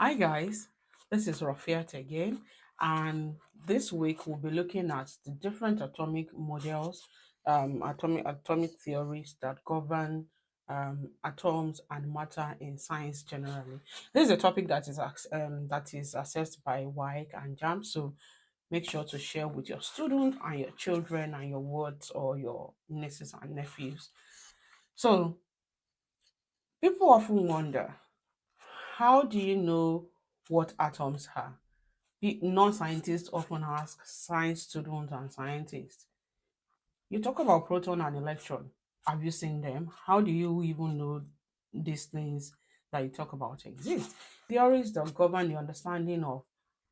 Hi guys, this is Rafiat again, and this week we'll be looking at the different atomic models, atomic theories that govern atoms and matter in science generally. This is a topic that is assessed by WAEC and JAM, so make sure to share with your students and your children and your wards or your nieces and nephews. So people often wonder, how do you know what atoms are? Non-scientists often ask science students and scientists, you talk about proton and electron. Have you seen them? How do you even know these things that you talk about exist? Theories that govern the understanding of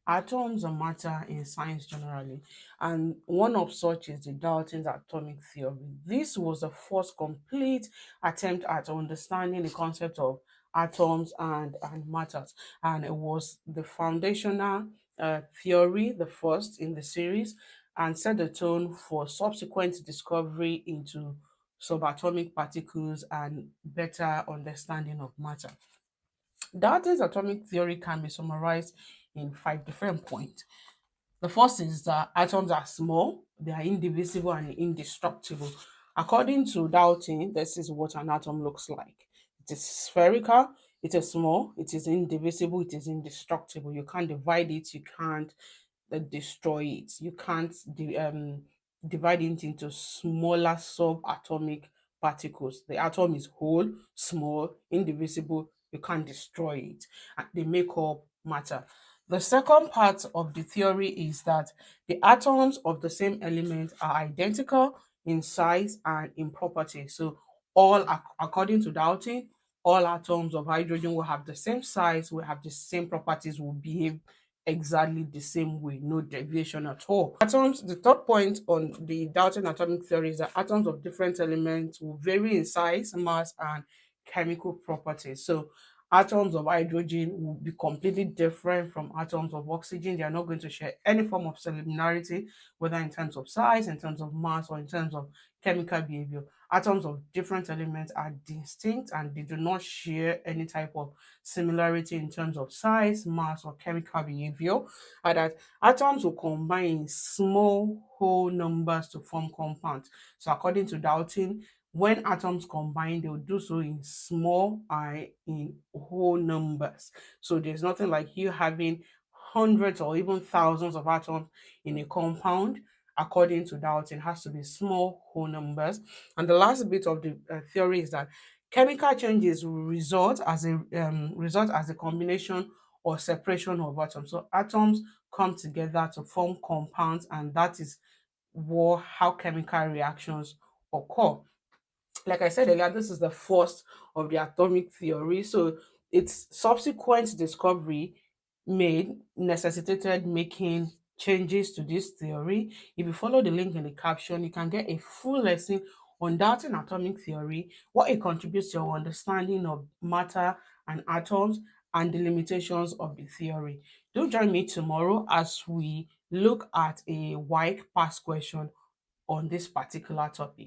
atoms and matter in science generally. And one of such is the Dalton's atomic theory. This was the first complete attempt at understanding the concept of atoms and matters. And it was the foundational theory, the first in the series, and set the tone for subsequent discovery into subatomic particles and better understanding of matter. Dalton's atomic theory can be summarized in 5 different points. The first is that atoms are small, they are indivisible and indestructible. According to Dalton, this is what an atom looks like. It is spherical, it is small, it is indivisible, it is indestructible. You can't divide it, you can't destroy it. You can't divide it into smaller subatomic particles. The atom is whole, small, indivisible. You can't destroy it. And they make up matter. The second part of the theory is that the atoms of the same element are identical in size and in property. So, according to Dalton, all atoms of hydrogen will have the same size, will have the same properties, will behave exactly the same way, no deviation at all. Atoms, the third point on the Dalton atomic theory is that atoms of different elements will vary in size, mass, and chemical properties. So atoms of hydrogen will be completely different from atoms of oxygen. They are not going to share any form of similarity, whether in terms of size, in terms of mass, or in terms of chemical behavior. Atoms of different elements are distinct and they do not share any type of similarity in terms of size, mass, or chemical behavior, and that atoms will combine in small whole numbers to form compounds. So according to Dalton, when atoms combine, they will do so in small and in whole numbers. So there's nothing like you having hundreds or even thousands of atoms in a compound. According to Dalton, it has to be small whole numbers. And the last bit of the theory is that chemical changes will result as a combination or separation of atoms. So atoms come together to form compounds, and that is how chemical reactions occur. Like I said earlier, this is the first of the atomic theory. So its subsequent discovery made necessitated making changes to this theory. If you follow the link in the caption, you can get a full lesson on Dalton atomic theory, what it contributes to your understanding of matter and atoms, and the limitations of the theory. Do join me tomorrow as we look at a wide past question on this particular topic.